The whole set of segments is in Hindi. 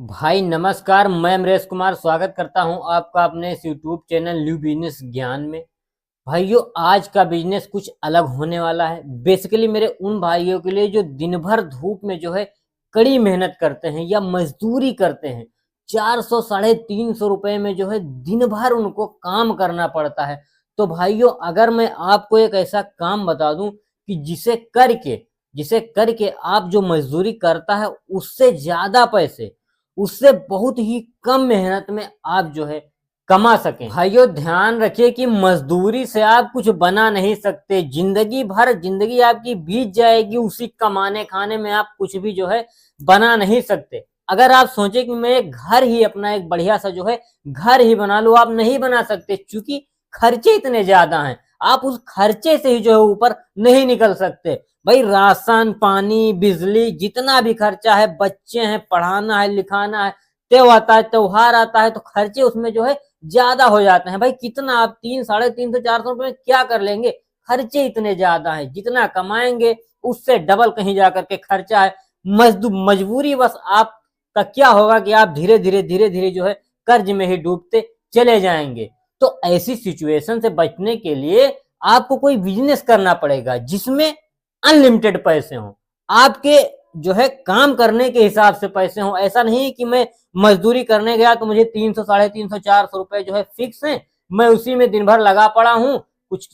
भाई नमस्कार। मैं अमरेश कुमार स्वागत करता हूं आपका अपने इस यूट्यूब चैनल न्यू बिजनेस ज्ञान में। भाइयों, आज का बिजनेस कुछ अलग होने वाला है। बेसिकली मेरे उन भाइयों के लिए जो दिन भर धूप में जो है कड़ी मेहनत करते हैं या मजदूरी करते हैं। 400 साढ़े 300 रुपए में जो है दिन भर उनको काम करना पड़ता है। तो भाइयों, अगर मैं आपको एक ऐसा काम बता दूं कि जिसे करके आप जो मजदूरी करता है उससे ज्यादा पैसे, उससे बहुत ही कम मेहनत में आप जो है कमा सकें। भाइयों, ध्यान रखिए कि मजदूरी से आप कुछ बना नहीं सकते। जिंदगी भर जिंदगी आपकी बीत जाएगी उसी कमाने खाने में, आप कुछ भी जो है बना नहीं सकते। अगर आप सोचे कि मैं एक घर ही अपना एक बढ़िया सा जो है घर ही बना लूं, आप नहीं बना सकते, क्योंकि खर्चे इतने ज्यादा हैं। आप उस खर्चे से ही जो है ऊपर नहीं निकल सकते। भाई, राशन पानी बिजली जितना भी खर्चा है, बच्चे हैं पढ़ाना है लिखाना है, त्योहार आता है तो खर्चे उसमें जो है ज्यादा हो जाते हैं। भाई, कितना आप 300 साढ़े 300 400 रुपए में क्या कर लेंगे? खर्चे इतने ज्यादा हैं, जितना कमाएंगे उससे डबल कहीं जाकर के खर्चा है। मजबूरी बस आपका क्या होगा कि आप धीरे धीरे जो है कर्ज में ही डूबते चले जाएंगे। तो ऐसी सिचुएशन से बचने के लिए आपको कोई बिजनेस करना पड़ेगा जिसमें अनलिमिटेड पैसे हों, आपके जो है काम करने के हिसाब से पैसे हों। ऐसा नहीं कि मैं मजदूरी करने गया तो मुझे 300 साढ़े 300 400 रुपए जो है फिक्स है, मैं उसी में दिन भर लगा पड़ा हूं। कुछ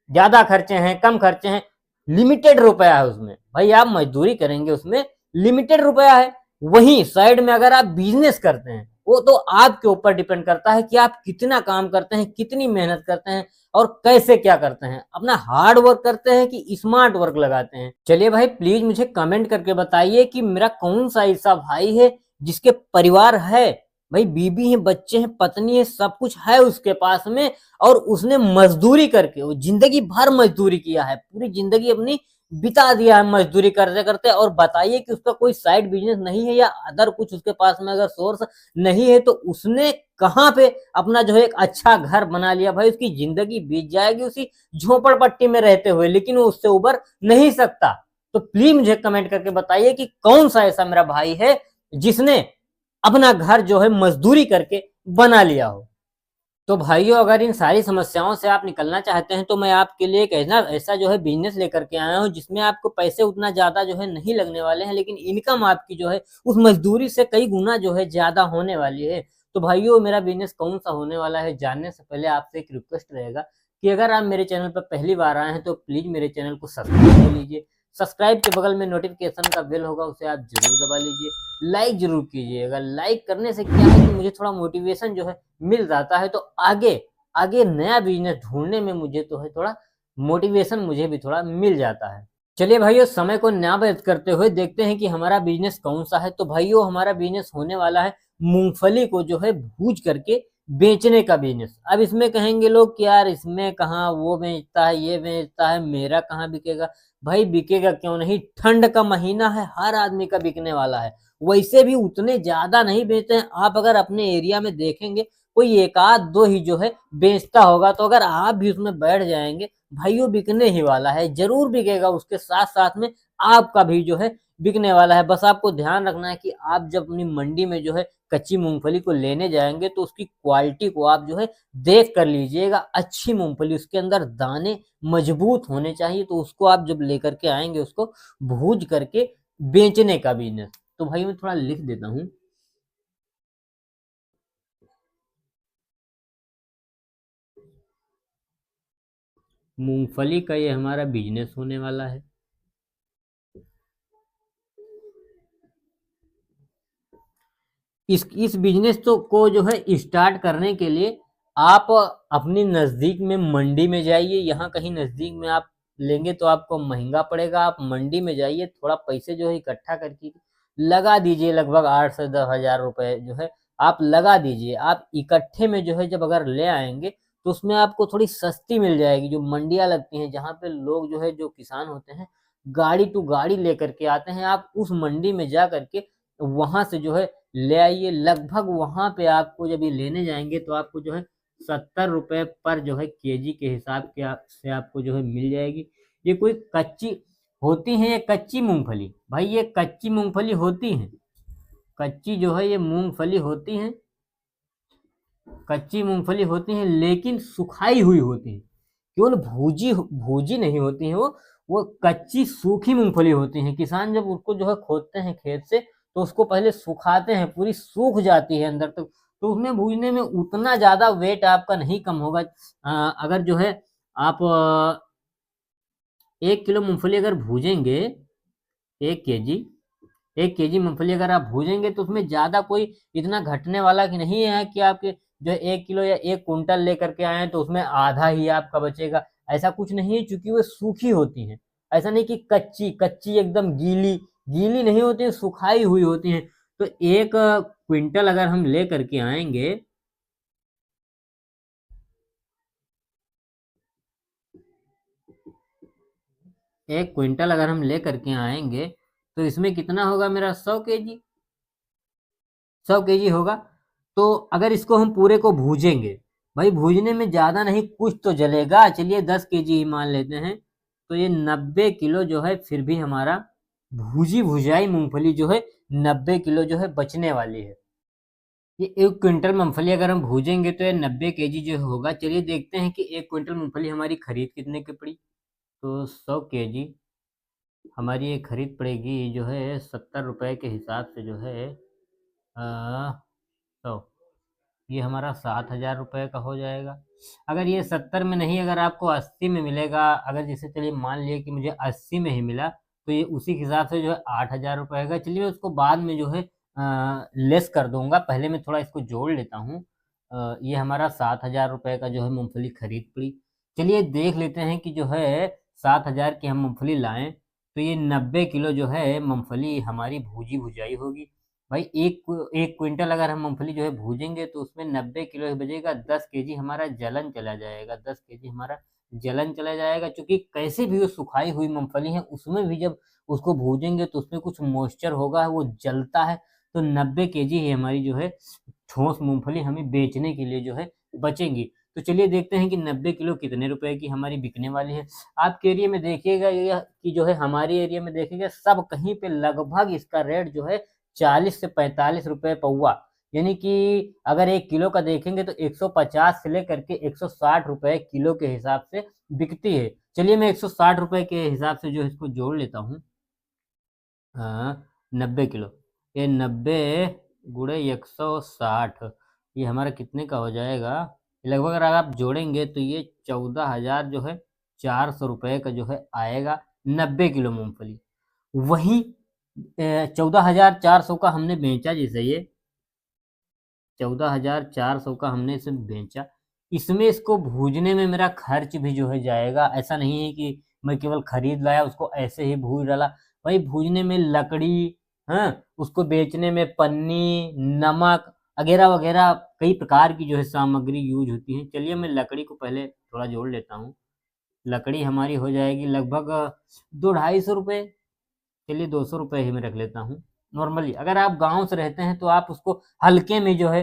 ज्यादा खर्चे हैं कम खर्चे हैं, लिमिटेड रुपया है उसमें। भाई, आप मजदूरी करेंगे उसमें लिमिटेड रुपया है। वहीं साइड में अगर आप बिजनेस करते हैं, वो तो आपके ऊपर डिपेंड करता है कि आप कितना काम करते हैं, कितनी मेहनत करते हैं और कैसे क्या करते हैं। अपना हार्ड वर्क करते हैं कि स्मार्ट वर्क लगाते हैं। चलिए भाई, प्लीज मुझे कमेंट करके बताइए कि मेरा कौन सा ऐसा भाई है जिसके परिवार है, भाई बीबी है बच्चे हैं पत्नी है सब कुछ है उसके पास में, और उसने मजदूरी करके वो जिंदगी भर मजदूरी किया है, पूरी जिंदगी अपनी बिता दिया है मजदूरी करते करते। और बताइए कि उसका कोई साइड बिजनेस नहीं है या अदर कुछ उसके पास में अगर सोर्स नहीं है, तो उसने कहाँ पे अपना जो है एक अच्छा घर बना लिया। भाई, उसकी जिंदगी बीत जाएगी उसी झोपड़पट्टी में रहते हुए, लेकिन वो उससे उबर नहीं सकता। तो प्लीज मुझे कमेंट करके बताइए कि कौन सा ऐसा मेरा भाई है जिसने अपना घर जो है मजदूरी करके बना लिया हो। तो भाइयों, अगर इन सारी समस्याओं से आप निकलना चाहते हैं तो मैं आपके लिए एक ऐसा जो है बिजनेस लेकर के आया हूं जिसमें आपको पैसे उतना ज्यादा जो है नहीं लगने वाले हैं, लेकिन इनकम आपकी जो है उस मजदूरी से कई गुना जो है ज्यादा होने वाली है। तो भाइयों, मेरा बिजनेस कौन सा होने वाला है जानने से पहले आपसे एक रिक्वेस्ट रहेगा कि अगर आप मेरे चैनल पर पहली बार आए हैं तो प्लीज मेरे चैनल को सब्सक्राइब कर लीजिए। सब्सक्राइब के बगल में नोटिफिकेशन का बेल होगा, उसे आप जरूर दबा लीजिए। लाइक जरूर कीजिएगा। लाइक करने से क्या है कि मुझे थोड़ा मोटिवेशन जो है मिल जाता है, तो आगे आगे नया बिजनेस ढूंढने में मुझे तो है थोड़ा मोटिवेशन मुझे भी थोड़ा मिल जाता है। चलिए भाइयों, समय को ना व्यर्थ करते हुए देखते हैं कि हमारा बिजनेस कौन सा है। तो भाइयों, हमारा बिजनेस होने वाला है मूंगफली को जो है भूज करके बेचने का बिजनेस। अब इसमें कहेंगे लोग कि यार इसमें कहाँ वो बेचता है ये बेचता है, मेरा कहाँ बिकेगा। भाई, बिकेगा क्यों नहीं, ठंड का महीना है, हर आदमी का बिकने वाला है। वैसे भी उतने ज्यादा नहीं बेचते हैं। आप अगर अपने एरिया में देखेंगे कोई एक आध दो ही जो है बेचता होगा, तो अगर आप भी उसमें बैठ जाएंगे, भाइयों बिकने ही वाला है, जरूर बिकेगा। उसके साथ साथ में आपका भी जो है बिकने वाला है। बस आपको ध्यान रखना है कि आप जब अपनी मंडी में जो है कच्ची मूंगफली को लेने जाएंगे तो उसकी क्वालिटी को आप जो है देख कर लीजिएगा। अच्छी मूंगफली, उसके अंदर दाने मजबूत होने चाहिए, तो उसको आप जब लेकर के आएंगे उसको भूज करके बेचने का बिजनेस। तो भाई, मैं थोड़ा लिख देता हूँ। मूंगफली का ये हमारा बिजनेस होने वाला है। इस बिजनेस तो को जो है स्टार्ट करने के लिए आप अपनी नजदीक में मंडी में जाइए। यहाँ कहीं नजदीक में आप लेंगे तो आपको महंगा पड़ेगा। आप मंडी में जाइए, थोड़ा पैसे जो है इकट्ठा करके लगा दीजिए। लगभग 8 से 10 हजार रुपए जो है आप लगा दीजिए। आप इकट्ठे में जो है जब अगर ले आएंगे तो उसमें आपको थोड़ी सस्ती मिल जाएगी। जो मंडियां लगती हैं जहाँ पे लोग जो है जो किसान होते हैं गाड़ी टू गाड़ी लेकर के आते हैं, आप उस मंडी में जा करके वहां से जो है ले आइए। लगभग वहां पे आपको जब ये लेने जाएंगे तो आपको जो है 70 रुपए पर जो है केजी के हिसाब के से आपको जो है मिल जाएगी। ये कोई कच्ची होती है, ये कच्ची मूंगफली, भाई ये कच्ची मूंगफली होती है। कच्ची जो है ये मूंगफली होती है, कच्ची मूंगफली होती है लेकिन सुखाई हुई होती है, केवल भूजी भूजी नहीं होती है वो कच्ची सूखी मूंगफली होती है। किसान जब उसको जो है खोदते हैं खेत से तो उसको पहले सुखाते हैं, पूरी सूख जाती है अंदर तक, तो उसमें भूजने में उतना ज्यादा वेट आपका नहीं कम होगा। अगर जो है आप 1 किलो मूंगफली अगर भूजेंगे, 1 केजी 1 केजी मूंगफली अगर आप भूजेंगे तो उसमें ज्यादा कोई इतना घटने वाला कि नहीं है कि आपके जो 1 किलो या 1 कुंटल लेकर के आए तो उसमें आधा ही आपका बचेगा, ऐसा कुछ नहीं है, क्योंकि वो सूखी होती हैं। ऐसा नहीं कि कच्ची कच्ची एकदम गीली गीली नहीं होती है, सुखाई हुई होती हैं। तो 1 क्विंटल अगर हम ले करके आएंगे, 1 क्विंटल अगर हम ले करके आएंगे तो इसमें कितना होगा मेरा 100 केजी, 100 केजी होगा। तो अगर इसको हम पूरे को भूजेंगे, भाई भूजने में ज्यादा नहीं कुछ तो जलेगा, चलिए 10 केजी ही मान लेते हैं, तो ये 90 किलो जो है फिर भी हमारा भूजी भुजाई मूंगफली जो है 90 किलो जो है बचने वाली है। ये 1 क्विंटल मूंगफली अगर हम भूजेंगे तो ये 90 केजी जो होगा। चलिए देखते हैं कि 1 क्विंटल मूंगफली हमारी खरीद कितने की पड़ी। तो 100 केजी हमारी ये खरीद पड़ेगी जो है 70 रुपए के हिसाब से जो है, तो ये हमारा 7,000 रुपये का हो जाएगा। अगर ये 70 में नहीं, अगर आपको 80 में मिलेगा, अगर जैसे चलिए मान लिया कि मुझे 80 में ही मिला, तो ये उसी के हिसाब से जो है 8,000 रुपये का। चलिए उसको बाद में जो है लेस कर दूंगा, पहले मैं थोड़ा इसको जोड़ लेता हूँ। ये हमारा 7,000 रुपये का जो है मूंगफली खरीद पड़ी। चलिए देख लेते हैं कि जो है 7,000 की हम मूंगफली लाएं तो ये 90 किलो जो है मूंगफली हमारी भूजी भुजाई होगी। भाई 1 क्विंटल अगर हम मूंगफली जो है भूजेंगे तो उसमें 90 किलो ही बचेगा, 10 केजी हमारा जलन चला जाएगा, 10 केजी हमारा जलन चला जाएगा। क्योंकि कैसे भी वो सुखाई हुई मूंगफली है, उसमें भी जब उसको भूजेंगे तो उसमें कुछ मॉइस्चर होगा, वो जलता है। तो 90 केजी ही हमारी जो है ठोस मूंगफली हमें बेचने के लिए जो है बचेंगी। तो चलिए देखते हैं कि 90 किलो कितने रुपए की हमारी बिकने वाली है। आपके एरिया में देखिएगा यह कि जो है हमारे एरिया में देखिएगा सब कहीं पे लगभग इसका रेट जो है 40 से 45 रुपए पौवा, यानी कि अगर 1 किलो का देखेंगे तो 150 से लेकर के 160 रुपए किलो के हिसाब से बिकती है। चलिए मैं 160 रुपए के हिसाब से जो है इसको जोड़ लेता हूँ। 90 किलो, ये 90 × 160, ये हमारा कितने का हो जाएगा, लगभग अगर आप जोड़ेंगे तो ये 14,000 जो है 400 रुपये का जो है आएगा 90 किलो मूंगफली। वही 14,400 का हमने बेचा, जैसे ये 14,400 का हमने इसे बेचा, इसमें इसको भूजने में मेरा खर्च भी जो है जाएगा। ऐसा नहीं है कि मैं केवल खरीद लाया उसको ऐसे ही भूज डाला, भाई भूजने में लकड़ी, हाँ, उसको बेचने में पन्नी, नमक वगैरह वगैरह कई प्रकार की जो है सामग्री यूज होती है। चलिए मैं लकड़ी को पहले थोड़ा जोड़ लेता हूँ। लकड़ी हमारी हो जाएगी लगभग 200-250 रुपये, चलिए 200 रुपये ही मैं रख लेता हूँ। नॉर्मली अगर आप गांव से रहते हैं तो आप उसको हल्के में जो है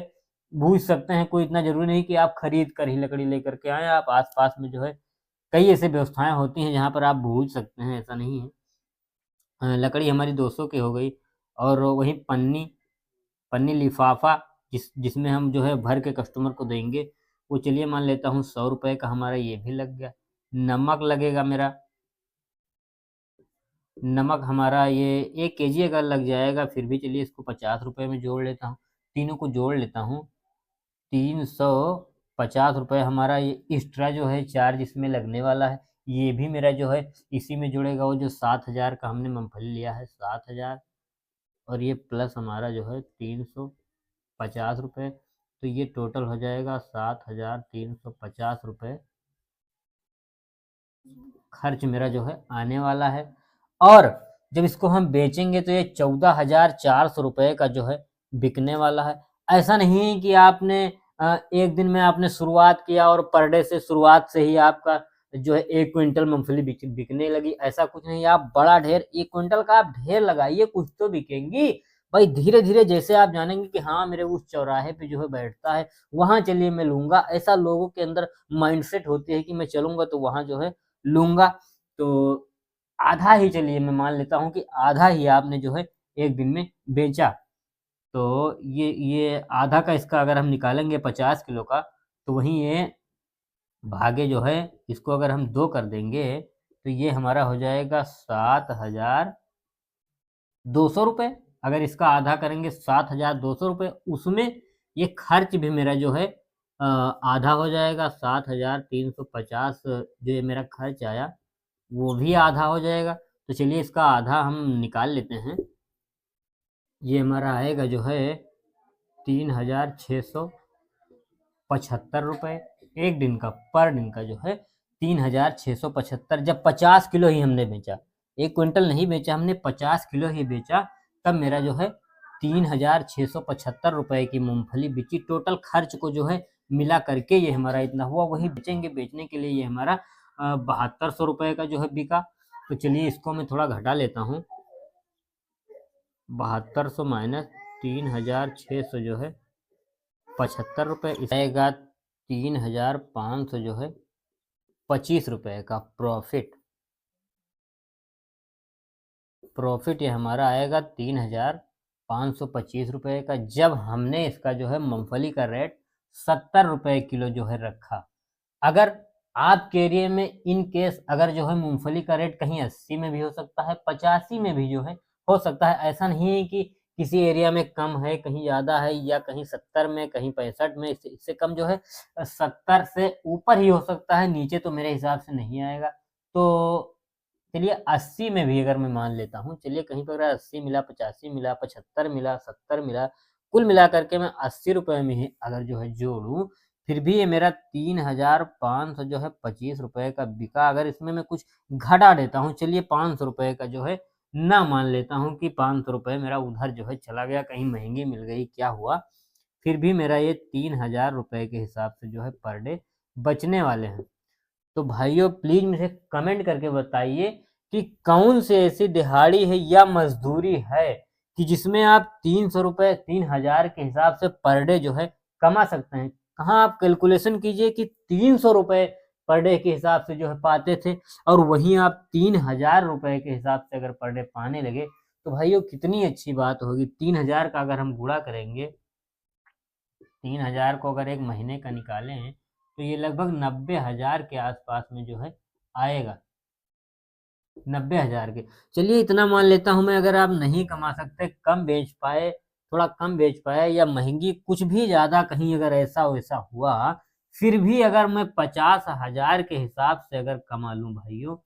भूज सकते हैं, कोई इतना जरूरी नहीं कि आप खरीद कर ही लकड़ी लेकर के आए। आप आसपास में जो है कई ऐसे व्यवस्थाएं होती हैं जहाँ पर आप भूज सकते हैं, ऐसा नहीं है। लकड़ी हमारी 200 की हो गई। और वही पन्नी, पन्नी लिफाफा जिसमें हम जो है भर के कस्टमर को देंगे, वो चलिए मान लेता हूँ 100 रुपये का हमारा ये भी लग गया। नमक लगेगा मेरा, नमक हमारा ये 1 केजी अगर लग जाएगा फिर भी चलिए इसको 50 रुपये में जोड़ लेता हूँ, तीनों को जोड़ लेता हूँ। 350 रुपये हमारा ये एक्स्ट्रा जो है चार्ज इसमें लगने वाला है, ये भी मेरा जो है इसी में जुड़ेगा। वो जो 7,000 का हमने मूंगफली लिया है 7,000, और ये प्लस हमारा जो है 350 रुपये, तो ये टोटल हो जाएगा 7,350 रुपये खर्च मेरा जो है आने वाला है। और जब इसको हम बेचेंगे तो ये 14,400 रुपये का जो है बिकने वाला है। ऐसा नहीं है कि आपने एक दिन में आपने शुरुआत किया और पर डे से शुरुआत से ही आपका जो है 1 क्विंटल मूंगफली बिकने लगी, ऐसा कुछ नहीं। आप बड़ा ढेर 1 क्विंटल का आप ढेर लगाइए, कुछ तो बिकेंगी। भाई धीरे धीरे जैसे आप जानेंगे कि हाँ मेरे उस चौराहे पे जो है बैठता है, वहां चलिए मैं लूंगा, ऐसा लोगों के अंदर माइंडसेट होती है कि मैं चलूंगा तो वहां जो है लूंगा। तो आधा ही चलिए मैं मान लेता हूँ कि आधा ही आपने जो है एक दिन में बेचा। तो ये आधा का इसका अगर हम निकालेंगे 50 किलो का, तो वहीं ये भागे जो है, इसको अगर हम 2 कर देंगे तो ये हमारा हो जाएगा 7,200 रुपये। अगर इसका आधा करेंगे 7,200 रुपये, उसमें ये खर्च भी मेरा जो है आधा हो जाएगा। 7,350 जो ये मेरा खर्च आया वो भी आधा हो जाएगा। तो चलिए इसका आधा हम निकाल लेते हैं। ये हमारा आएगा जो है 3,675 रुपये एक दिन का, पर दिन का जो है 3,675। जब 50 किलो ही हमने बेचा, 1 क्विंटल नहीं बेचा, हमने 50 किलो ही बेचा, तब मेरा जो है 3,675 रुपये की मूंगफली बिकी। टोटल खर्च को जो है मिला करके ये हमारा इतना हुआ। वही बेचेंगे, बेचने के लिए ये हमारा 7200 रुपये का जो है बिका। तो चलिए इसको मैं थोड़ा घटा लेता हूँ। 7200 माइनस 3,600 जो है 75 रुपये, आएगा 3,500 जो है 25 रुपये का प्रॉफिट ये हमारा आएगा 3,525 रुपये का। जब हमने इसका जो है मूंगफली का रेट 70 रुपये किलो जो है रखा। अगर आपके एरिया में इन केस अगर जो है मूंगफली का रेट कहीं 80 में भी हो सकता है, 85 में भी जो है हो सकता है। ऐसा नहीं है कि किसी एरिया में कम है, कहीं ज़्यादा है, या कहीं 70 में, कहीं 65 में। इससे कम जो है 70 से ऊपर ही हो सकता है, नीचे तो मेरे हिसाब से नहीं आएगा। तो चलिए 80 में भी अगर मैं मान लेता हूँ, चलिए कहीं पर अगर 80 मिला, 85 मिला, 75 मिला, 70 मिला, कुल मिला करके मैं 80 रुपये में ही अगर जो है जोड़ूँ, फिर भी ये मेरा 3,500 जो है 25 रुपये का बिका। अगर इसमें मैं कुछ घटा देता हूँ, चलिए 500 रुपये का जो है ना मान लेता हूँ कि 500 रुपये मेरा उधर जो है चला गया, कहीं महंगी मिल गई, क्या हुआ, फिर भी मेरा ये 3,000 रुपये के हिसाब से जो है पर डे बचने वाले हैं। तो भाइयों प्लीज़ मुझे कमेंट करके बताइए कि कौन सी ऐसी दिहाड़ी है या मजदूरी है कि जिसमें आप 300 रुपये 3,000 के हिसाब से पर डे जो है कमा सकते हैं। कहाँ आप कैलकुलेशन कीजिए कि 300 रुपये पर डे के हिसाब से जो है पाते थे, और वहीं आप 3,000 रुपये के हिसाब से अगर पर डे पाने लगे, तो भाइयों कितनी अच्छी बात होगी। 3,000 का अगर हम गुणा करेंगे, 3,000 को अगर एक महीने का निकालें, तो ये लगभग 90,000 के आसपास में जो है आएगा। 90,000 के, चलिए इतना मान लेता हूँ मैं। अगर आप नहीं कमा सकते, कम बेच पाए, थोड़ा कम बेच पाए, या महंगी कुछ भी ज़्यादा कहीं अगर ऐसा वैसा हुआ, फिर भी अगर मैं 50,000 के हिसाब से अगर कमा लूँ भाइयों,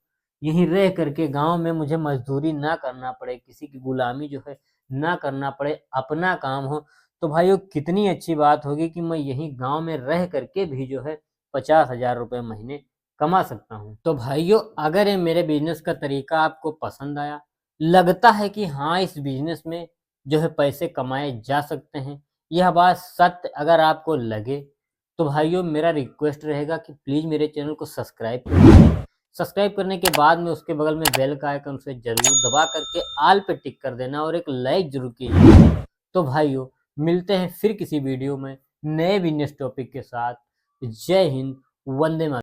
यहीं रह करके गांव में, मुझे मजदूरी ना करना पड़े, किसी की गुलामी जो है ना करना पड़े, अपना काम हो, तो भाइयों कितनी अच्छी बात होगी कि मैं यहीं गांव में रह करके भी जो है 50,000 रुपये महीने कमा सकता हूँ। तो भाइयों अगर ये मेरे बिजनेस का तरीका आपको पसंद आया, लगता है कि हाँ इस बिजनेस में जो है पैसे कमाए जा सकते हैं, यह बात सत्य अगर आपको लगे, तो भाइयों मेरा रिक्वेस्ट रहेगा कि प्लीज़ मेरे चैनल को सब्सक्राइब कर दीजिए। सब्सक्राइब करने के बाद में उसके बगल में बेल का आइकन उसे ज़रूर दबा करके ऑल पे टिक कर देना, और एक लाइक ज़रूर कीजिए। तो भाइयों मिलते हैं फिर किसी वीडियो में नए बिजनेस टॉपिक के साथ। जय हिंद, वंदे मातरम।